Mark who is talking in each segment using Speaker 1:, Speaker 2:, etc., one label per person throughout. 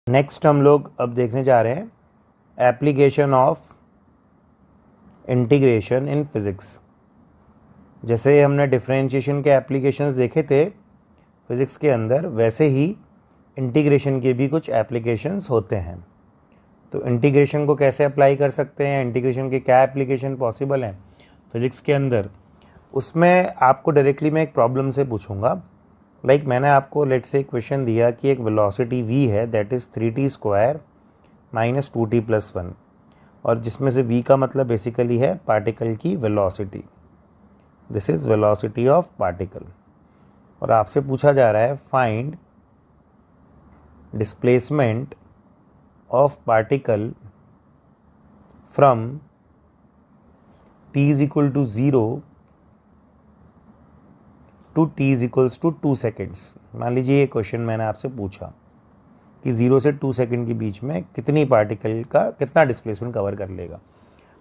Speaker 1: Next हम लोग अब देखने जा रहे हैं application of integration in physics. जैसे हमने डिफरेंशिएशन के एप्लीकेशंस देखे थे फिज़िक्स के अंदर, वैसे ही इंटीग्रेशन के भी कुछ एप्लीकेशंस होते हैं। तो इंटीग्रेशन को कैसे अप्लाई कर सकते हैं, इंटीग्रेशन के क्या एप्लीकेशन पॉसिबल हैं फिज़िक्स के अंदर, उसमें आपको डायरेक्टली मैं एक प्रॉब्लम से पूछूंगा। लाइक मैंने आपको लेट से क्वेश्चन दिया कि एक वेलोसिटी v है दैट इज़ 3t² - 2t + 1, और जिसमें से v का मतलब बेसिकली है पार्टिकल की velocity. This is velocity of particle. और आपसे पूछा जा रहा है find displacement of particle from t = 0 to t = 2 seconds. मान लीजिए ये क्वेश्चन मैंने आपसे पूछा कि 0 से 2 सेकेंड के बीच में कितनी पार्टिकल का कितना डिस्प्लेसमेंट कवर कर लेगा,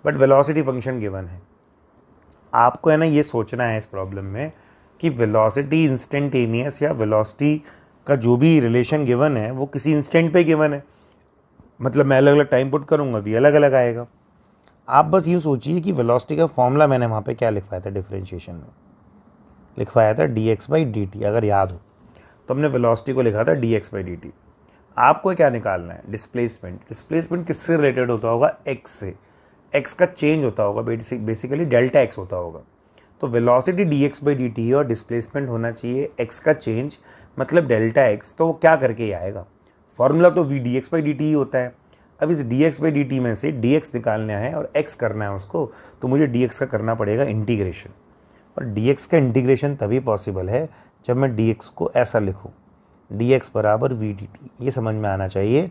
Speaker 1: बट वेलोसिटी फंक्शन गिवन है। आपको है ना ये सोचना है इस प्रॉब्लम में कि वेलोसिटी इंस्टेंटेनियस या वेलोसिटी का जो भी रिलेशन गिवन है वो किसी इंस्टेंट पे गिवन है, मतलब मैं अलग अलग टाइम पुट करूँगा भी अलग अलग आएगा। आप बस यूँ सोचिए कि वेलोसिटी का फॉर्मूला मैंने वहाँ पे क्या लिखवाया था, डिफरेंशिएशन में लिखवाया था dx/dt। अगर याद हो तो हमने वेलोसिटी को लिखा था dx/dt। आपको क्या निकालना है, डिस्प्लेसमेंट। डिस्प्लेसमेंट किससे रिलेटेड होता होगा, x से। x का चेंज होता होगा, बेसिकली डेल्टा x होता होगा। तो वेलोसिटी dx/dt है और डिस्प्लेसमेंट होना चाहिए x का चेंज, मतलब डेल्टा x। तो वो क्या करके ही आएगा, फॉर्मूला तो v dx/dt ही होता है। अब इस dx/dt में से dx निकालना है और x करना है उसको, तो मुझे dx का करना पड़ेगा इंटीग्रेशन। और dx का इंटीग्रेशन तभी पॉसिबल है जब मैं dx को ऐसा लिखूँ, dx = v dt। ये समझ में आना चाहिए।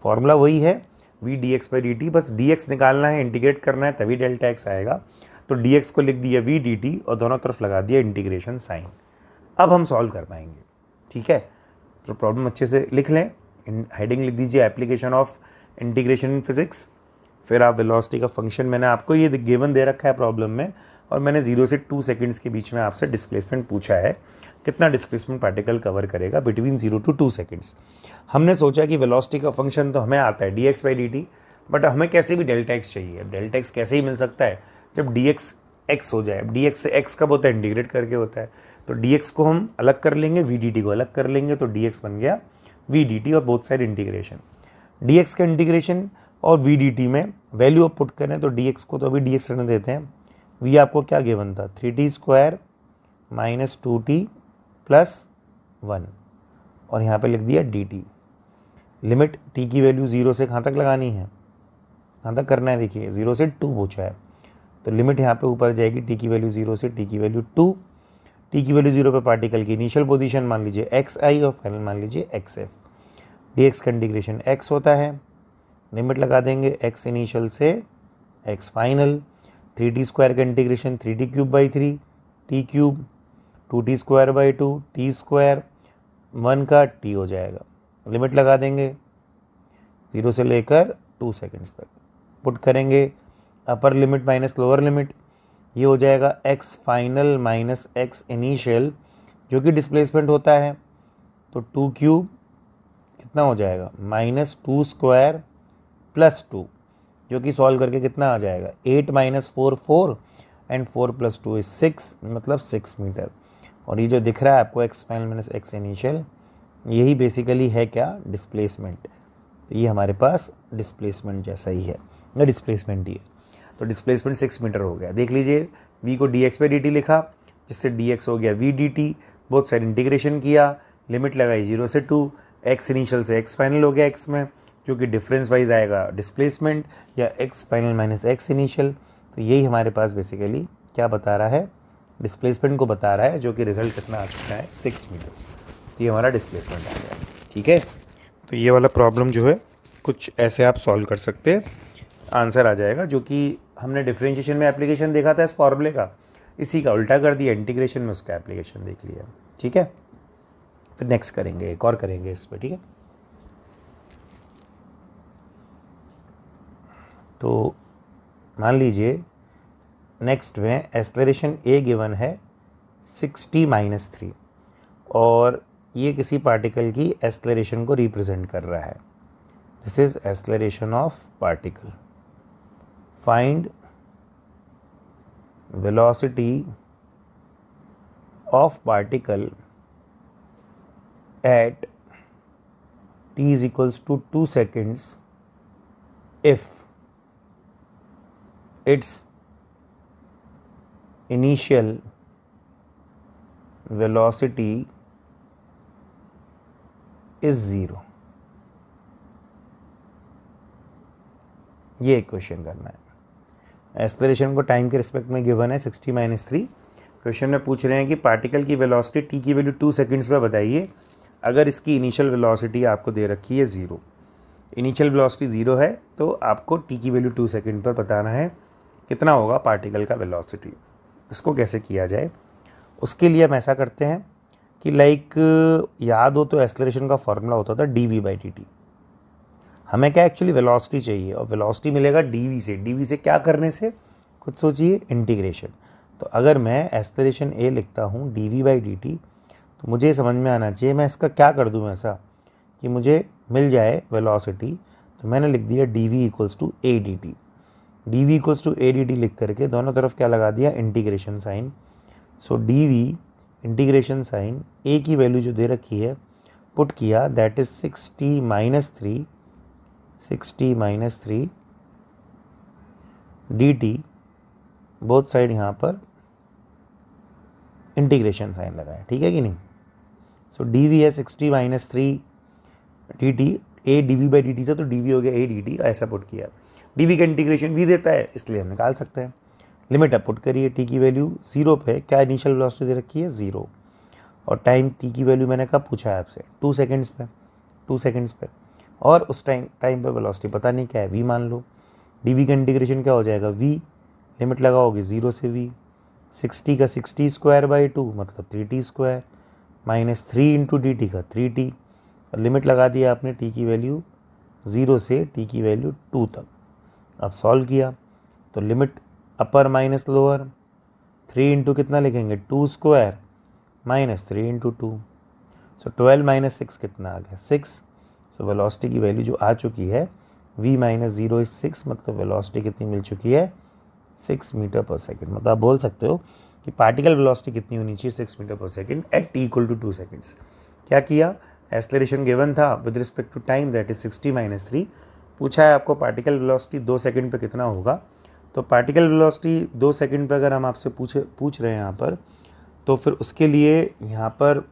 Speaker 1: फॉर्मूला वही है v dx/dt, बस dx निकालना है, इंटीग्रेट करना है, तभी डेल्टा x आएगा। तो dx को लिख दिया v dt और दोनों तरफ लगा दिया इंटीग्रेशन साइन। अब हम सॉल्व कर पाएंगे, ठीक है। तो प्रॉब्लम अच्छे से लिख लें, हेडिंग लिख दीजिए application of integration in physics. फिर आप वेलोसिटी का फंक्शन, मैंने आपको ये गिवन दे रखा है प्रॉब्लम में, और मैंने 0 से 2 सेकेंड्स के बीच में आपसे डिस्प्लेसमेंट पूछा है, कितना डिस्प्लेसमेंट पार्टिकल कवर करेगा बिटवीन 0 to 2 सेकेंड्स। हमने सोचा कि वेलोसिटी का फंक्शन तो हमें आता है dx/dt, बट हमें कैसे भी डेल्टा x चाहिए। डेल्टा x कैसे ही मिल सकता है, जब dx x हो जाए। dx से x कब होता है, इंटीग्रेट करके होता है। तो dx को हम अलग कर लेंगे, v dt को अलग कर लेंगे, तो dx बन गया v dt और बोथ साइड इंटीग्रेशन। dx का इंटीग्रेशन और v dt में वैल्यू अब पुट करें तो dx को तो अभी dx रहने देते हैं। v आपको क्या गिवन था, 3t² - 2t + 1, और यहाँ पे लिख दिया dt। लिमिट t की वैल्यू 0 से कहाँ तक लगानी है, कहाँ तक करना है, देखिए 0 से 2 पूछा है, तो लिमिट यहाँ पे ऊपर जाएगी, t की वैल्यू 0 से t की वैल्यू 2। t की वैल्यू 0 पे पार्टिकल की इनिशियल पोजीशन मान लीजिए xi और फाइनल मान लीजिए xf। dx का इंटीग्रेशन x होता है, लिमिट लगा देंगे x इनिशियल से x फाइनल। 3t² का integration 3t³ / 3 t³, 2t² / 2 t², 1 का t हो जाएगा। लिमिट लगा देंगे 0 से लेकर 2 सेकेंड्स तक, पुट करेंगे upper limit minus lower limit, ये हो जाएगा x final minus x initial, जो कि डिस्प्लेसमेंट होता है। तो 2³ कितना हो जाएगा, -2² + 2, जो कि सॉल्व करके कितना आ जाएगा, 8 - 4 4 एंड 4 + 2 is 6, मतलब 6 मीटर। और ये जो दिख रहा है आपको x final minus x initial, यही बेसिकली है क्या, डिस्प्लेसमेंट। तो ये हमारे पास डिस्प्लेसमेंट जैसा ही है, ना डिस्प्लेसमेंट ही है। तो डिस्प्लेसमेंट 6 मीटर हो गया। देख लीजिए v को dx/dt लिखा, जिससे dx हो गया v dt, both side integration किया, लिमिट लगाई 0 से 2, x इनिशियल से x फाइनल हो गया x में, जो कि डिफरेंस वाइज आएगा डिस्प्लेसमेंट, या x final minus x initial. तो यही हमारे पास बेसिकली क्या बता रहा है, डिस्प्लेसमेंट को बता रहा है, जो कि रिजल्ट कितना आ चुका है, 6 मीटर। ये हमारा डिस्प्लेसमेंट आ गया, ठीक है। तो ये वाला प्रॉब्लम जो है कुछ ऐसे आप सॉल्व कर सकते हैं, आंसर आ जाएगा, जो कि हमने डिफरेंशिएशन में एप्लीकेशन देखा था इस फॉर्मूले का, इसी का उल्टा कर दिया, इंटीग्रेशन में उसका एप्लीकेशन देख लिया, ठीक है। फिर नेक्स्ट करेंगे, एक और करेंगे इस पर, ठीक है। तो मान लीजिए नेक्स्ट में एक्सेलरेशन a गिवन है 6t - 3, और ये किसी पार्टिकल की एक्सेलरेशन को रिप्रेजेंट कर रहा है। This is acceleration of particle. Find velocity of particle at t is equals to 2 seconds if its initial velocity is 0. ये क्वेश्चन करना है. एक्सेलरेशन को टाइम के रिस्पेक्ट में गिवन है 60-3. क्वेश्चन में पूछ रहे हैं कि पार्टिकल की वेलोसिटी टी की वैल्यू 2 सेकंड्स में बताइए अगर इसकी इनिशियल वेलोसिटी आपको दे रखी है 0. इनिशियल वेलोसिटी 0 है तो आपको टी की वैल्यू 2 सेकंड पर बताना है कितना होगा पार्टिकल का वेलोसिटी. इसको कैसे किया जाए, उसके लिए हम ऐसा करते हैं कि याद हो तो एक्सेलरेशन का फॉर्मूला होता था dv/dt. हमें क्या एक्चुअली वेलोसिटी चाहिए और वेलोसिटी मिलेगा dv से. dv से क्या करने से, खुद सोचिए, इंटीग्रेशन. तो अगर मैं एक्सेलरेशन a लिखता हूँ dv/dt तो मुझे समझ में आना चाहिए मैं इसका क्या कर दूँ ऐसा कि मुझे मिल जाए वेलोसिटी. तो मैंने लिख दिया dv = adt. dv = adt लिख करके दोनों तरफ क्या लगा दिया, integration sign. So dv integration sign a की वैल्यू जो दे रखी है पुट किया, that is 60-3 dt. Both side यहाँ पर इंटीग्रेशन साइन लगाए, ठीक है कि नहीं. सो dv है 60-3 dt. a dv/dt था तो dv हो गया a dt. ऐसा पुट किया. dv का इंटीग्रेशन v देता है इसलिए हम निकाल सकते हैं. लिमिट अब पुट करिए, t की वैल्यू 0 पे क्या इनिशियल वेलोसिटी दे रखी है 0 और टाइम t की वैल्यू मैंने कब पूछा है आपसे 2 सेकेंड्स पे और उस टाइम पे वेलोसिटी पता नहीं क्या है, v मान लो. dv का इंटीग्रेशन क्या हो जाएगा, v लिमिट लगाओगे 0 से v. 60 का 60² मतलब 3t² -3 × dt का 3t. और लिमिट लगा दिया आपने t की वैल्यू 0 से t की वैल्यू 2 तक. अब सॉल्व किया तो limit upper minus lower 3 into कितना लिखेंगे 2² -3 × 2. सो 12 - 6 कितना आ गया 6. सो वेलोसिटी की वैल्यू जो आ चुकी है v - 0 = 6 मतलब वेलोसिटी कितनी मिल चुकी है 6 मीटर पर सेकेंड. मतलब आप बोल सकते हो कि पार्टिकल वेलोसिटी कितनी होनी चाहिए 6 मीटर पर सेकेंड एट t = 2 सेकेंड्स. क्या किया, एक्सेलरेशन गिवन था with respect to time that is 60-3. पूछा है आपको पार्टिकल वेलोसिटी 2 सेकेंड पे कितना होगा. तो पार्टिकल वेलोसिटी 2 सेकेंड पे अगर हम आपसे पूछ रहे हैं यहाँ पर, तो फिर उसके लिए यहाँ पर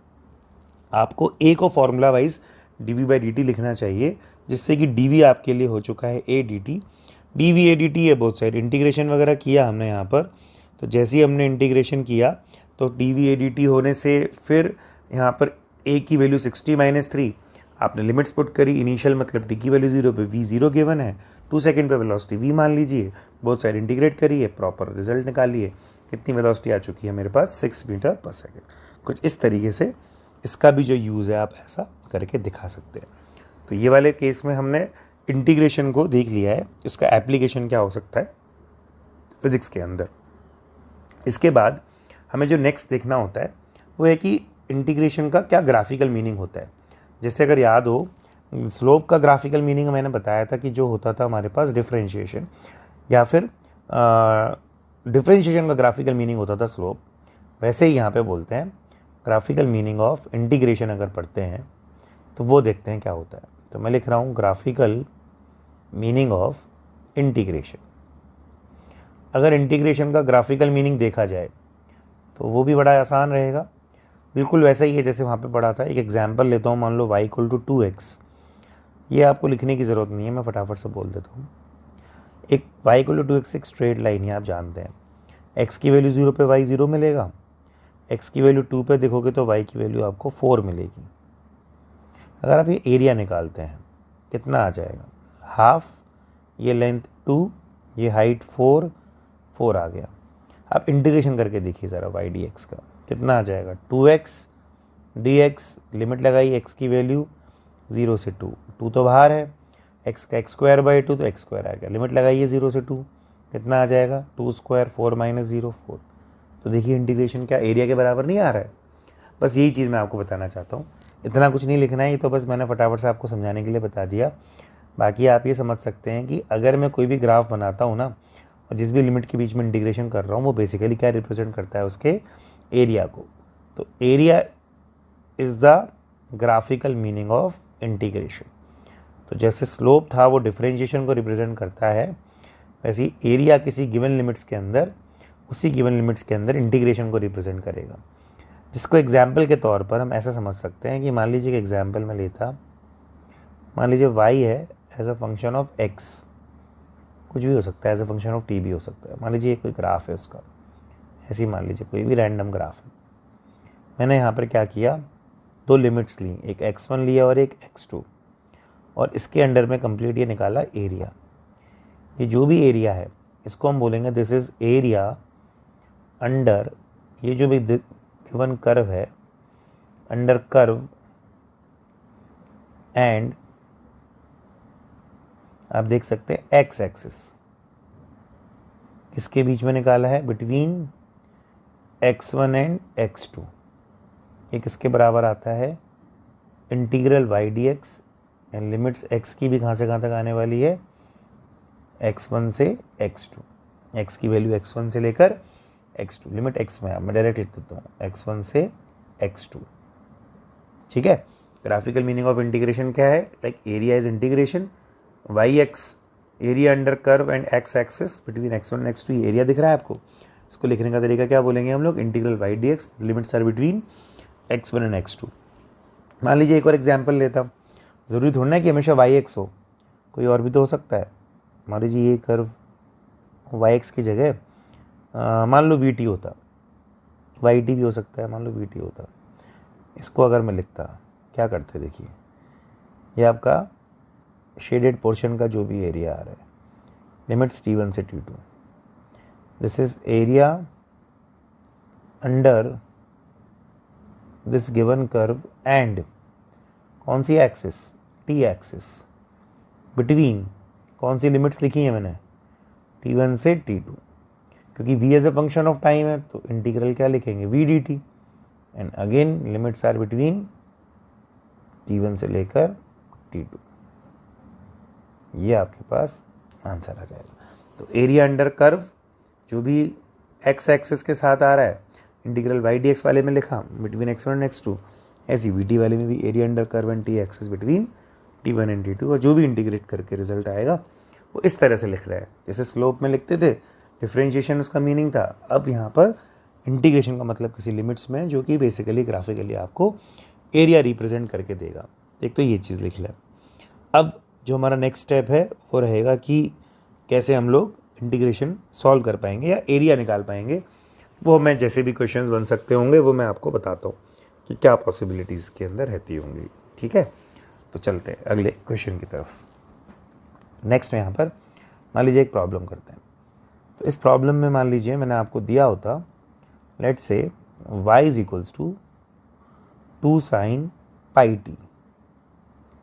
Speaker 1: आपको a को फॉर्मूला वाइज dv/dt लिखना चाहिए, जिससे कि dv आपके लिए हो चुका है adt. dv adt है बोथ साइड. इंटीग्रेशन वगैरह किया हमने यहाँ पर, तो जैसे ही हमने इंटीग्रेशन किया तो dv adt होने से फिर यहाँ पर a की वैल्यू 60-3 आपने लिमिट्स पुट करी. इनिशियल मतलब t की वैल्यू 0 पे v 0 गिवन है, 2 सेकेंड पे वेलोसिटी v मान लीजिए. बोथ साइड इंटीग्रेट करिए, प्रॉपर रिजल्ट निकालिए. कितनी वेलोसिटी आ चुकी है मेरे पास 6 मीटर पर सेकेंड. कुछ इस तरीके से इसका भी जो यूज़ है आप ऐसा करके दिखा सकते हैं. तो ये वाले केस में हमने इंटीग्रेशन को देख लिया है, इसका एप्लीकेशन क्या हो सकता है फिजिक्स के अंदर. इसके बाद हमें जो नेक्स्ट देखना होता है वो है कि इंटीग्रेशन का क्या ग्राफिकल मीनिंग होता है. जैसे अगर याद हो, स्लोप का ग्राफिकल मीनिंग मैंने बताया था कि जो होता था हमारे पास डिफरेंशिएशन, या फिर डिफरेंशिएशन का ग्राफिकल मीनिंग होता था स्लोप. वैसे ही यहाँ पे बोलते हैं ग्राफिकल मीनिंग ऑफ इंटीग्रेशन. अगर पढ़ते हैं तो वो देखते हैं क्या होता है. तो मैं लिख रहा हूँ ग्राफिकल मीनिंग ऑफ इंटीग्रेशन. अगर इंटीग्रेशन का ग्राफिकल मीनिंग देखा जाए तो वो भी बड़ा आसान रहेगा. बिल्कुल वैसा ही है जैसे वहाँ पे पढ़ा था. एक एग्जांपल लेता हूँ, मान लो y = 2x. ये आपको लिखने की ज़रूरत नहीं है, मैं फटाफट से बोल देता हूँ. एक y = 2x एक स्ट्रेट लाइन है, आप जानते हैं. x की वैल्यू 0 पे y 0 मिलेगा, x की वैल्यू 2 पे देखोगे तो y की वैल्यू आपको 4 मिलेगी. अगर आप ये एरिया निकालते हैं कितना आ जाएगा, हाफ, ये लेंथ 2, ये हाइट 4 आ गया. आप इंटीग्रेशन करके देखिए ज़रा y dx का कितना आ जाएगा 2x dx. लिमिट लगाई x की वैल्यू 0 से 2 तो बाहर है, x का x² तो x² आ गया. लिमिट लगाइए 0 से 2 कितना आ जाएगा 2² 4 - 0 4. तो देखिए इंटीग्रेशन क्या एरिया के बराबर नहीं आ रहा है. बस यही चीज़ मैं आपको बताना चाहता हूँ. इतना कुछ नहीं लिखना है, ये तो बस मैंने फटाफट से आपको समझाने के लिए बता दिया. बाकी आप ये समझ सकते हैं कि अगर मैं कोई भी ग्राफ बनाता हूँ ना और जिस भी लिमिट के बीच में इंटीग्रेशन कर रहा हूँ वो बेसिकली क्या रिप्रेजेंट करता है, उसके एरिया को। तो area is the graphical meaning of integration. तो जैसे स्लोप था वो डिफरेंशिएशन को रिप्रेजेंट करता है, वैसे एरिया किसी गिवन लिमिट्स के अंदर, उसी गिवन लिमिट्स के अंदर इंटीग्रेशन को रिप्रेजेंट करेगा। जिसको एग्जाम्पल के तौर पर हम ऐसा समझ सकते हैं कि मान लीजिए कि एग्जाम्पल में लेता, मान लीजिए y है as a function of x, कुछ भी हो सकता है, as a function of t भी हो सकता है। मान लीजिए कोई ग्राफ है उसका, ऐसी मान लीजिए कोई भी रैंडम ग्राफ है। मैंने यहाँ पर क्या किया, दो लिमिट्स ली, एक x1 लिया और एक x2, और इसके अंडर में कंप्लीट ये निकाला एरिया। ये जो भी एरिया है इसको हम बोलेंगे दिस इज एरिया अंडर, ये जो भी गिवन कर्व है, अंडर कर्व एंड आप देख सकते हैं एक्स एक्सिस, किसके बीच में निकाला है, बिटवीन x1 एंड x2। ये किसके बराबर आता है, integral y dx and limits x की भी कहाँ से कहाँ तक आने वाली है, x1 से x2, x की वैल्यू x1 से लेकर x2, लिमिट x में मैं डायरेक्ट लिख देता हूँ x1 से x2। ठीक है, ग्राफिकल मीनिंग ऑफ इंटीग्रेशन क्या है, like area is integration, y x area under curve and x axis between x1 and x2। ये एरिया दिख रहा है आपको, इसको लिखने का तरीका क्या बोलेंगे हम लोग, integral y dx, limits are between x1 and x2। मान लीजिए एक और एग्जाम्पल लेता हूँ, ज़रूरी थोड़ा ना कि हमेशा वाई एक्स हो, कोई और भी तो हो सकता है। मान लीजिए ये कर्व वाई एक्स की जगह मान लो वी टी होता, वाई टी भी हो सकता है, मान लो वी टी होता। इसको अगर मैं लिखता, क्या करते, देखिए ये आपका शेडेड पोर्शन का जो भी एरिया आ रहा है, लिमिट्स t1 से t2, this is area under this given curve and कौन सी एक्सिस, t एक्सिस, बिटवीन कौन सी लिमिट्स लिखी है मैंने, t1 से t2। क्योंकि v as a function of time है तो इंटीग्रल क्या लिखेंगे, v dt, and again limits are between t1 से लेकर t2। ये आपके पास आंसर आ जाएगा। तो एरिया अंडर कर्व जो भी x एक्सिस के साथ आ रहा है, इंटीग्रल y dx वाले में लिखा बिटवीन x1 एंड x2, ऐसी v t वाले में भी area under curve and t axis between t1 and t2, और जो भी इंटीग्रेट करके रिजल्ट आएगा वो इस तरह से लिख रहा है। जैसे स्लोप में लिखते थे डिफरेंशिएशन उसका मीनिंग था, अब यहाँ पर इंटीग्रेशन का मतलब किसी लिमिट्स में, जो कि बेसिकली ग्राफिकली आपको एरिया रिप्रेजेंट करके देगा। एक तो ये चीज़ लिख लें। अब जो हमारा नेक्स्ट स्टेप है वो रहेगा कि कैसे हम लोग इंटीग्रेशन सॉल्व कर पाएंगे या एरिया निकाल पाएंगे। वो मैं जैसे भी क्वेश्चंस बन सकते होंगे वो मैं आपको बताता हूँ कि क्या पॉसिबिलिटीज़ के अंदर रहती होंगी। ठीक है, तो चलते हैं अगले क्वेश्चन की तरफ। नेक्स्ट में यहाँ पर मान लीजिए एक प्रॉब्लम करते हैं। तो इस प्रॉब्लम में मान लीजिए मैंने आपको दिया होता, let's say y is equals to 2 sin pi t,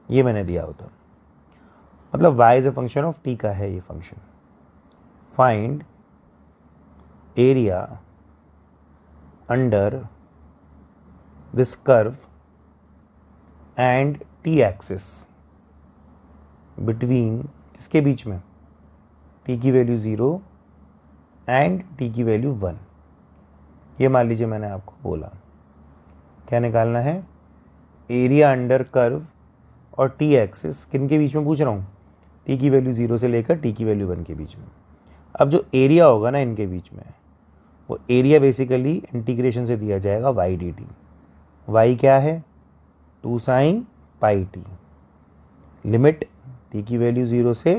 Speaker 1: ये मैंने दिया होता, मतलब y is a function of t का है ये फंक्शन। Find area under this curve and t axis between, किसके बीच में, t की वैल्यू 0 एंड t की वैल्यू 1। ये मान लीजिए मैंने आपको बोला क्या निकालना है, एरिया अंडर कर्व और t एक्सिस किन के बीच में पूछ रहा हूँ, t की वैल्यू 0 से लेकर t की वैल्यू 1 के बीच में। अब जो एरिया होगा ना इनके बीच में, वो एरिया बेसिकली इंटीग्रेशन से दिया जाएगा y dt। y क्या है, 2 sin pi T, limit t की वैल्यू 0 से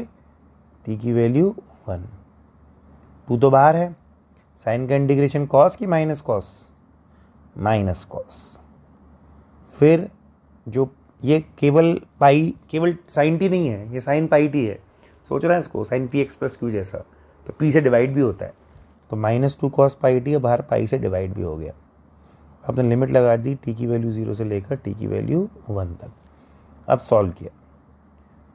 Speaker 1: t की वैल्यू 1। 2 तो बाहर है, साइन का इंटीग्रेशन कॉस की माइनस कॉस, माइनस कॉस। फिर जो ये केवल पाई, केवल साइन टी नहीं है, ये साइन पाई टी है। सोच रहे हैं इसको sine p x plus q जैसा, तो पी से डिवाइड भी होता है, तो -2 cos पाई टी, बाहर पाई से डिवाइड भी हो गया। आपने लिमिट लगा दी t की वैल्यू 0 से लेकर t की वैल्यू 1 तक। अब सॉल्व किया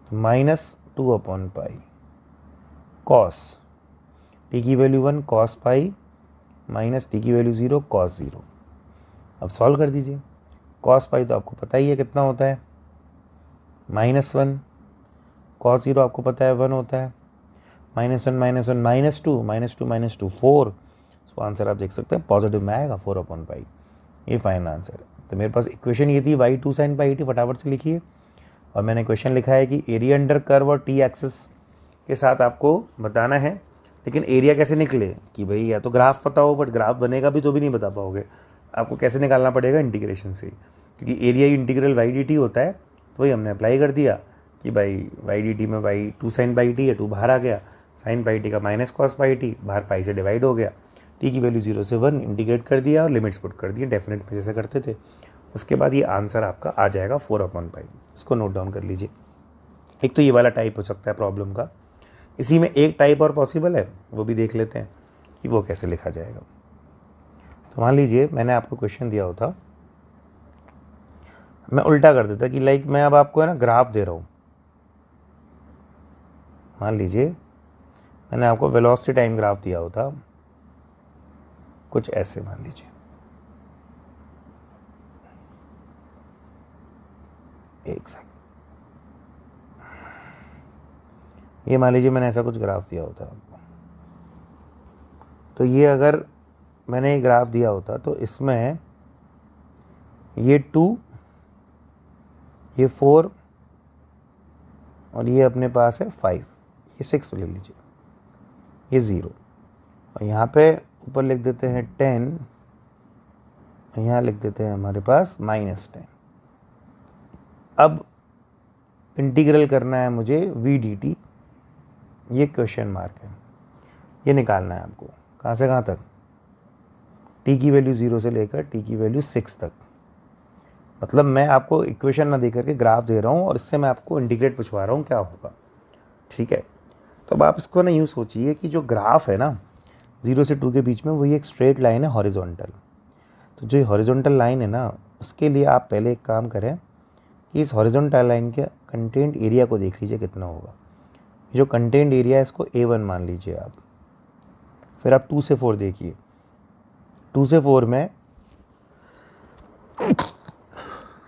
Speaker 1: तो -2/पाई कॉस t की value 1 cos pi minus t की वैल्यू 0 cos 0। अब सॉल्व कर दीजिए। cos पाई तो आपको पता ही है कितना होता है, -1, cos 0 आपको पता है 1 होता है, -1 -1 -2 -2 -2 4। सो आंसर आप देख सकते हैं पॉजिटिव में आएगा 4/π। ये फाइनल आंसर है। तो मेरे पास इक्वेशन ये थी y 2 sin πt, फटाफट से लिखिए। और मैंने क्वेश्चन लिखा है कि एरिया अंडर कर्व और टी एक्सिस के साथ आपको बताना है, लेकिन एरिया कैसे निकले कि भाई या तो ग्राफ पता हो, बट ग्राफ बनेगा भी तो भी नहीं बता पाओगे। आपको कैसे निकालना पड़ेगा, इंटीग्रेशन से, क्योंकि area integral y d t होता है। तो वही हमने अप्लाई कर दिया कि भाई वाई डी टी में वाई 2 sin πt है, 2 बाहर आ गया, sin πt का -cos πt बाहर पाई से डिवाइड हो गया, टी की वैल्यू 0 से 1 इंटीग्रेट कर दिया और लिमिट्स पुट कर दिए डेफिनेट में जैसे करते थे। उसके बाद ये आंसर आपका आ जाएगा 4/π। इसको नोट डाउन कर लीजिए। एक तो ये वाला टाइप हो सकता है प्रॉब्लम का। इसी में एक टाइप और पॉसिबल है, वो भी देख लेते हैं कि वो कैसे लिखा जाएगा। तो मान लीजिए मैंने आपको क्वेश्चन दिया होता, मैं उल्टा कर देता कि लाइक मैं अब आपको है ना ग्राफ दे रहा हूँ। मान लीजिए मैंने आपको वेलोसिटी टाइम ग्राफ दिया होता कुछ ऐसे, मान लीजिए एक सेकंड, ये मान लीजिए मैंने ऐसा कुछ ग्राफ दिया होता आपको। तो ये अगर मैंने ये ग्राफ दिया होता तो इसमें ये 2, ये 4 और ये अपने पास है 5, ये 6 ले लीजिए, ये 0 और यहाँ पे ऊपर लिख देते हैं 10, यहाँ लिख देते हैं हमारे पास -10। अब इंटीग्रल करना है मुझे वी डी टी, ये क्वेश्चन मार्क है, ये निकालना है आपको। कहाँ से कहाँ तक, टी की वैल्यू 0 से लेकर टी की वैल्यू 6 तक। मतलब मैं आपको इक्वेशन ना दे करके ग्राफ दे रहा हूँ और इससे मैं आपको इंटीग्रेट पूछवा रहा हूँ क्या होगा, ठीक है। तो अब आप इसको ना यूँ सोचिए कि जो ग्राफ है ना 0 से 2 के बीच में, वही एक स्ट्रेट लाइन है हॉरिजॉन्टल। तो जो हॉरिजॉन्टल लाइन है ना, उसके लिए आप पहले एक काम करें कि इस हॉरिजॉन्टल लाइन के कंटेंट एरिया को देख लीजिए कितना होगा। जो कंटेंट एरिया है इसको A1 मान लीजिए आप। फिर आप 2 से 4 देखिए, 2 से 4 में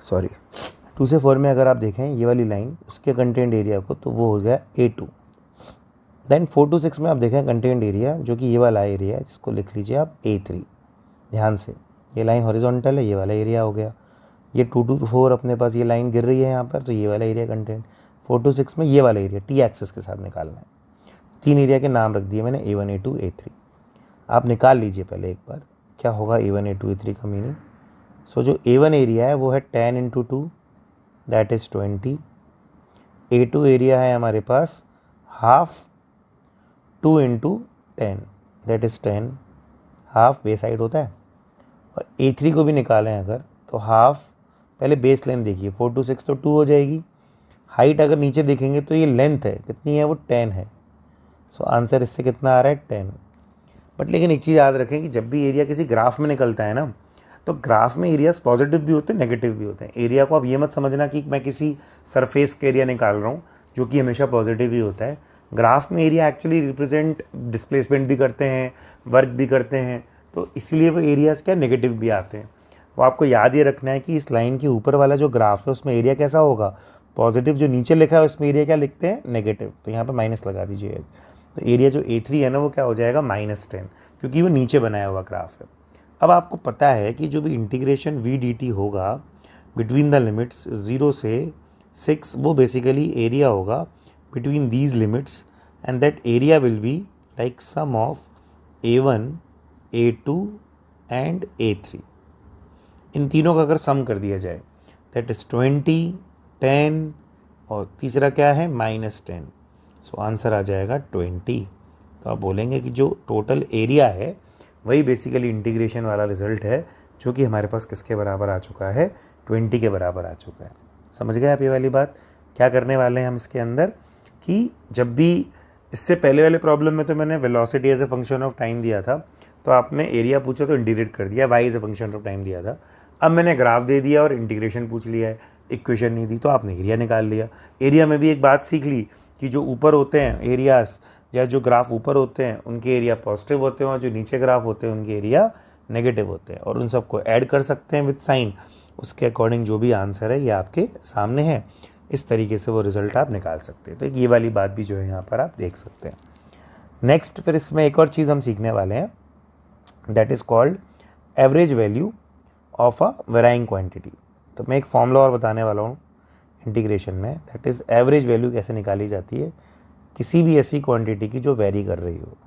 Speaker 1: सॉरी 2 से 4 में अगर आप देखें ये वाली लाइन, उसके कंटेंट एरिया को, तो वो हो गया A2। देन 4 to 6 में आप देखें कंटेंट एरिया, जो कि ये वाला एरिया है, जिसको लिख लीजिए आप A3। ध्यान से, ये लाइन हॉरिजॉन्टल है, ये वाला एरिया हो गया। ये 2 to 4 अपने पास ये लाइन गिर रही है यहाँ पर, तो ये वाला एरिया कंटेंट। 4 to 6 में ये वाला एरिया टी एक्सिस के साथ निकालना है। 3 एरिया के नाम रख दिए मैंने, A1 A2 A3। आप निकाल लीजिए पहले एक बार क्या होगा A1 A2 A3 का मीनिंग। सो जो A1 एरिया है वो है 10 × 2 दैट इज़ 20। A2 एरिया है हमारे पास half 2 × 10 that is 10, half base side होता है। और A3 को भी निकालें अगर तो हाफ, पहले बेस लाइन देखिए 4 to 6 तो 2 हो जाएगी। हाइट अगर नीचे देखेंगे तो ये लेंथ है, कितनी है वो 10 है। सो आंसर इससे कितना आ रहा है 10। बट लेकिन एक चीज़ याद रखें कि जब भी एरिया किसी ग्राफ में निकलता है ना, तो ग्राफ में एरियाज पॉजिटिव भी होते हैं नेगेटिव भी होते हैं। एरिया को आप ये मत समझना कि मैं किसी सरफेस का एरिया निकाल रहा हूँ जो कि हमेशा पॉजिटिव ही होता है। ग्राफ में एरिया एक्चुअली रिप्रेजेंट डिस्प्लेसमेंट भी करते हैं, वर्क भी करते हैं, तो इसलिए वो एरियाज़ क्या नेगेटिव भी आते हैं। वो आपको याद ये रखना है कि इस लाइन के ऊपर वाला जो ग्राफ है उसमें एरिया कैसा होगा, पॉजिटिव। जो नीचे लिखा है उसमें एरिया क्या लिखते हैं, नेगेटिव। तो यहाँ पर माइनस लगा दीजिए। तो एरिया जो A3 है ना वो क्या हो जाएगा -10, क्योंकि वो नीचे बनाया हुआ ग्राफ है। अब आपको पता है कि जो भी इंटीग्रेशन वी डी टी होगा बिटवीन द लिमिट्स 0 से 6, वो बेसिकली एरिया होगा between these limits, and that area will be like sum of A1 A2 and A3। इन तीनों का अगर सम कर दिया जाए दैट इज़ 20, 10 और तीसरा क्या है -10। सो आंसर आ जाएगा 20। तो आप बोलेंगे कि जो टोटल एरिया है वही बेसिकली इंटीग्रेशन वाला रिजल्ट है, जो कि हमारे पास किसके बराबर आ चुका है, 20 के बराबर आ चुका है। समझ गए आप ये वाली बात। क्या करने वाले हैं हम इसके अंदर कि जब भी इससे पहले वाले प्रॉब्लम में तो मैंने velocity as a function of time दिया था, तो आपने एरिया पूछा तो इंटीग्रेट कर दिया, y as a function of time दिया था। अब मैंने ग्राफ दे दिया और इंटीग्रेशन पूछ लिया है, इक्वेशन नहीं दी, तो आपने एरिया निकाल लिया। एरिया में भी एक बात सीख ली कि जो ऊपर होते हैं एरियाज या जो ग्राफ ऊपर होते हैं उनके एरिया पॉजिटिव होते हैं और जो नीचे ग्राफ होते हैं उनके एरिया नेगेटिव होते हैं, और उन सबको ऐड कर सकते हैं विद साइन। उसके अकॉर्डिंग जो भी आंसर है ये आपके सामने है। इस तरीके से वो रिज़ल्ट आप निकाल सकते हैं। तो एक ये वाली बात भी जो है यहाँ पर आप देख सकते हैं। नेक्स्ट फिर इसमें एक और चीज़ हम सीखने वाले हैं, that is called average value of a varying quantity. तो मैं एक फॉर्मूला और बताने वाला हूँ इंटीग्रेशन में, दैट इज़ एवरेज वैल्यू कैसे निकाली जाती है किसी भी ऐसी क्वांटिटी की जो वेरी कर रही हो।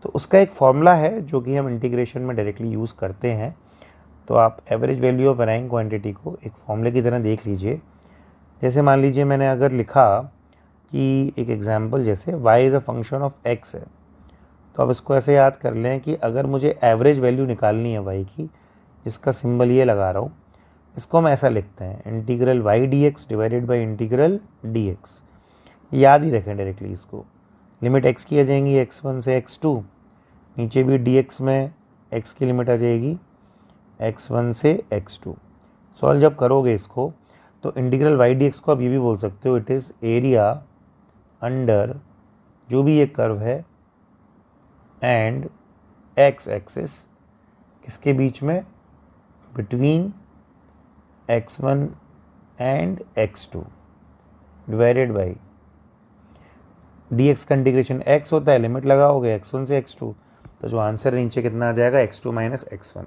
Speaker 1: तो उसका एक फॉर्मूला है जो कि हम इंटीग्रेशन में डायरेक्टली यूज़ करते हैं। तो आप average value of varying quantity को एक फॉर्मूले की तरह देख लीजिए। जैसे मान लीजिए मैंने अगर लिखा कि एक एग्जांपल जैसे y is a function of x है, तो अब इसको ऐसे याद कर लें कि अगर मुझे एवरेज वैल्यू निकालनी है y की, जिसका सिंबल ये लगा रहा हूँ, इसको हम ऐसा लिखते हैं integral y dx divided by integral dx। याद ही रखें डायरेक्टली इसको। लिमिट x की आ जाएंगी x1 से x2, नीचे भी dx में x की लिमिट आ जाएगी x1 से x2। सॉल्व जब करोगे इसको तो इंटीग्रल y dx को आप ये भी बोल सकते हो, इट इज़ एरिया अंडर जो भी ये कर्व है एंड x एक्सिस किसके बीच में, between x1 and x2 divided by dx का इंटीग्रेशन x होता है, लिमिट लगाओगे x1 से x2, तो जो आंसर नीचे कितना आ जाएगा x2 माइनस x1।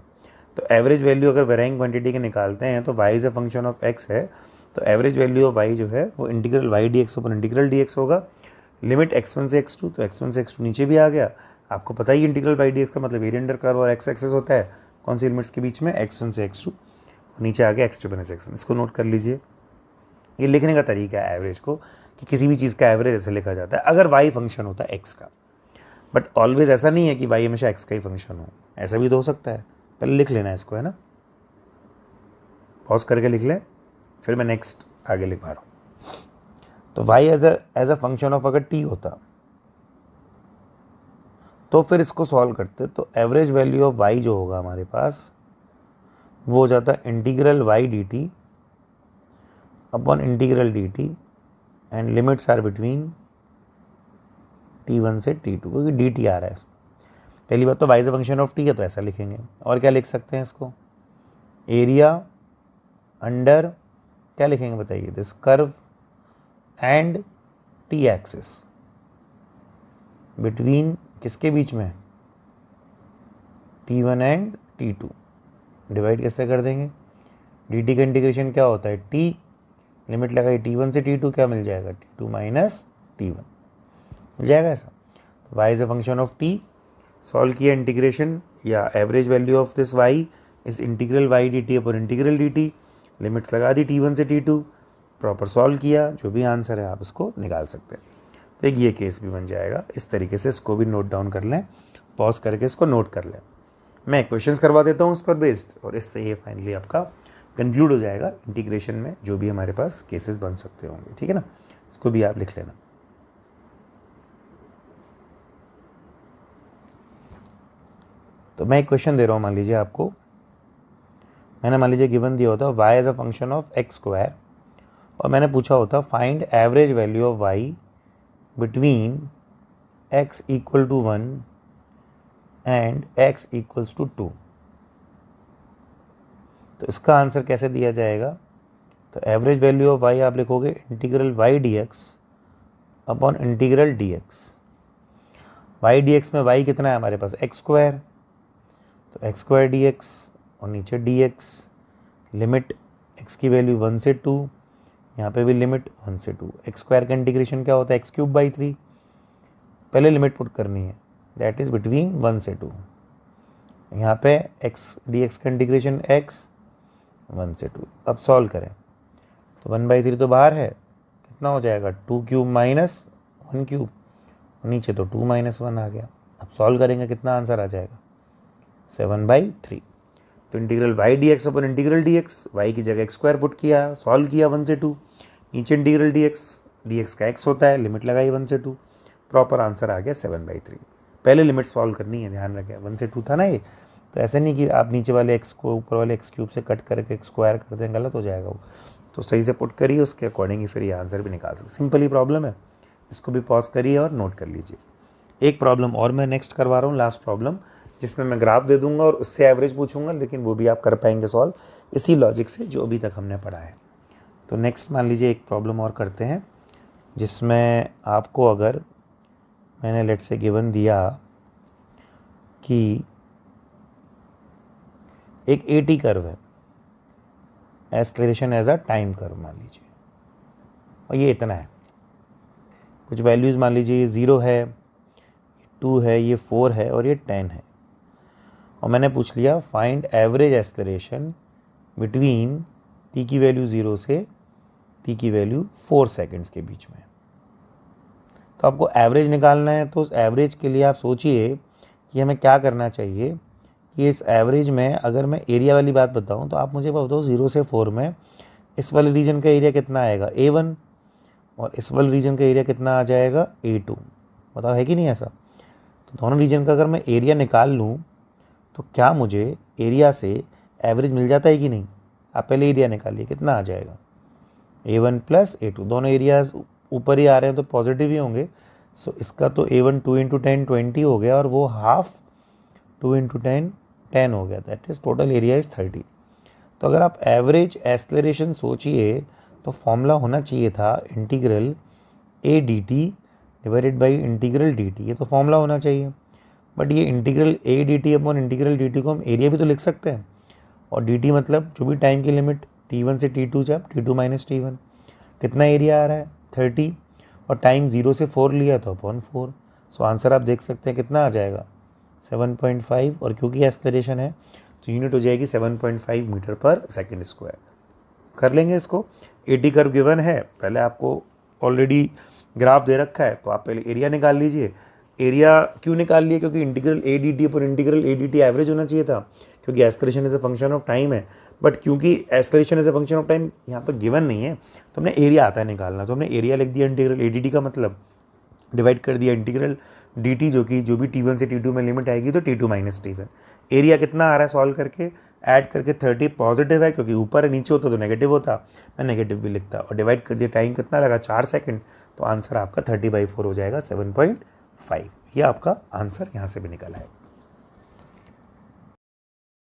Speaker 1: तो एवरेज वैल्यू अगर वेराइंग क्वांटिटी के निकालते हैं तो y is a function of x है, तो एवरेज वैल्यू ऑफ y जो है वो इंटीग्रल y dx ऊपर इंटीग्रल dx होगा। लिमिट x1 से x2, तो x1 से x2 नीचे भी आ गया। आपको पता ही इंटीग्रल y dx का मतलब एरिया अंडर कर्व और x एक्सिस होता है, कौन सी लिमिट्स के बीच में, x1 से x2, नीचे आ गया x2 माइनस x1। इसको नोट कर लीजिए। ये लिखने का तरीका है एवरेज को, कि किसी भी चीज़ का एवरेज ऐसे लिखा जाता है अगर y फंक्शन होता है x का। बट ऑलवेज ऐसा नहीं है कि y हमेशा x का ही फंक्शन हो, ऐसा भी तो हो सकता है। पहले लिख लेना है इसको, है ना, पॉज करके लिख लें, फिर मैं नेक्स्ट आगे लिखवा रहा हूँ। तो y as a function of अगर t होता तो फिर इसको सॉल्व करते, तो एवरेज वैल्यू ऑफ y जो होगा हमारे पास वो हो जाता है integral y dt upon integral dt and limits are between t1 से t2, क्योंकि dt आ रहा है। पहली बात तो y is a function of t है, तो ऐसा लिखेंगे। और क्या लिख सकते हैं इसको, एरिया अंडर क्या लिखेंगे बताइए, this curve and t axis between किसके बीच में, t1 एंड t2। डिवाइड कैसे कर देंगे, dt का इंटीग्रेशन क्या होता है t, लिमिट लगाई t1 से t2, क्या मिल जाएगा t2 माइनस t1 मिल जाएगा ऐसा। तो y is a function of t, solve किया इंटीग्रेशन या average value of this y is integral y dt upon integral dt, limits लगा दी t1 से t2, प्रॉपर सॉल्व किया, जो भी आंसर है आप इसको निकाल सकते हैं। तो एक ये केस भी बन जाएगा। इस तरीके से इसको भी नोट डाउन कर लें, पॉज करके इसको नोट कर लें। मैं क्वेश्चंस करवा देता हूँ उस पर बेस्ड, और इससे ये फाइनली आपका कंक्लूड हो जाएगा इंटीग्रेशन में जो भी हमारे पास केसेस बन सकते होंगे। ठीक है ना, इसको भी आप लिख लेना। तो मैं एक क्वेश्चन दे रहा हूँ, मान लीजिए आपको, मैंने मान लीजिए गिवन दिया होता y as a function of x square, और मैंने पूछा होता find average value of y between x equal to 1 and x equals to 2। तो इसका आंसर कैसे दिया जाएगा, तो एवरेज वैल्यू ऑफ y आप लिखोगे integral y dx upon integral dx। y dx में y कितना है हमारे पास, एक्स स्क्वायर, तो एक्स स्क्वायर dx और नीचे dx, लिमिट x की वैल्यू 1 से 2, यहाँ पे भी लिमिट 1 से 2। एक्स स्क्वायर का इंटीग्रेशन क्या होता है, x क्यूब बाई 3, पहले लिमिट पुट करनी है, दैट इज बिटवीन 1 से 2। यहाँ पे x dx का इंटीग्रेशन x 1 से 2। अब सॉल्व करें तो 1/3 तो बाहर है, कितना हो जाएगा 2 क्यूब माइनस 1 क्यूब, नीचे तो 2 माइनस 1 आ गया। अब सॉल्व करेंगे कितना आंसर आ जाएगा 7/3। तो इंटीग्रल y dx अपन इंटीग्रल dx, y की जगह एक्स स्क्वायर पुट किया, सॉल्व किया 1 से 2, नीचे इंटीग्रल dx का x होता है, लिमिट लगाई 1 से 2, प्रॉपर आंसर आ गया 7/3। पहले लिमिट सॉल्व करनी है, ध्यान रखें 1 से 2 था ना ये, तो ऐसे नहीं कि आप नीचे वाले x को ऊपर वाले एक्स क्यूब से कट करके एक्स स्क्वायर कर दें, गलत हो जाएगा वो। तो सही से पुट करिए, उसके अकॉर्डिंग ही फिर ये आंसर भी निकाल सकते। सिंपल ही प्रॉब्लम है, इसको भी पॉज करिए और नोट कर लीजिए। एक प्रॉब्लम और मैं नेक्स्ट करवा रहा हूँ, लास्ट प्रॉब्लम, जिसमें मैं ग्राफ दे दूंगा और उससे एवरेज पूछूंगा, लेकिन वो भी आप कर पाएंगे सॉल्व इसी लॉजिक से जो अभी तक हमने पढ़ा है। तो नेक्स्ट मान लीजिए एक प्रॉब्लम और करते हैं, जिसमें आपको अगर मैंने लेट से गिवन दिया कि एक एटी कर्व है, acceleration as a time curve मान लीजिए, और ये इतना है, कुछ वैल्यूज़ मान लीजिए ये 0 है, 2 है, ये 4 है और ये 10 है, और मैंने पूछ लिया find average acceleration between T की वैल्यू 0 से टी की वैल्यू 4 सेकेंड्स के बीच में। तो आपको एवरेज निकालना है, तो उस एवरेज के लिए आप सोचिए कि हमें क्या करना चाहिए कि इस एवरेज में अगर मैं एरिया वाली बात बताऊं तो आप मुझे बताओ 0 से 4 में इस वाले रीजन का एरिया कितना आएगा, A1, और इस वाले रीजन का एरिया कितना आ जाएगा, A2। बताओ है कि नहीं ऐसा? तो दोनों रीजन का अगर मैं एरिया निकाल लूँ तो क्या मुझे एरिया से एवरेज मिल जाता है कि नहीं? आप पहले एरिया निकालिए, कितना आ जाएगा, A1 प्लस A2, दोनों एरियाज ऊपर ही आ रहे हैं तो पॉजिटिव ही होंगे। सो इसका तो A1 2 × 10 20 हो गया, और वो हाफ 2 × 10 10 हो गया, that is total area is 30। तो अगर आप एवरेज एक्सेलरेशन सोचिए तो फॉर्मूला होना चाहिए था integral A D T divided by integral D T, ये तो फॉर्मूला होना चाहिए। बट ये integral A D T upon integral D T को हम एरिया भी तो लिख सकते हैं, और डी टी मतलब जो भी टाइम की लिमिट T1 से T2 जब T2 माइनस T1, कितना एरिया आ रहा है 30, और टाइम 0 से 4 लिया तो अपॉन 4। सो आंसर आप देख सकते हैं कितना आ जाएगा 7.5, और क्योंकि एक्सेलरेशन है तो यूनिट हो जाएगी 7.5 मीटर पर सेकेंड स्क्वायर। कर लेंगे इसको। एटी कर्व गिवन है, पहले आपको ऑलरेडी ग्राफ दे रखा है, तो आप पहले एरिया निकाल लीजिए। एरिया क्यों निकाल लिए? क्योंकि इंटीग्रल ए डी टी पर integral A D T average होना चाहिए था, क्योंकि acceleration is a function of time है। बट क्योंकि acceleration is a function of time यहाँ पर गिवन नहीं है, तो हमने एरिया आता है निकालना, तो हमने एरिया लिख दिया इंटीग्रल ए डी टी का मतलब डिवाइड कर दिया इंटीग्रल डी टी, जो भी T1 से T2 में लिमिट आएगी तो T2 माइनस T1। एरिया कितना आ रहा है सॉल्व करके, ऐड करके 30 पॉजिटिव है, क्योंकि ऊपर है, नीचे होता तो नेगेटिव होता, मैं नेगेटिव भी लिखता, और डिवाइड कर दिया टाइम कितना लगा 4 सेकंड, तो आंसर आपका 30/4 हो जाएगा 7.5। ये आपका आंसर यहाँ से भी निकल आएगा।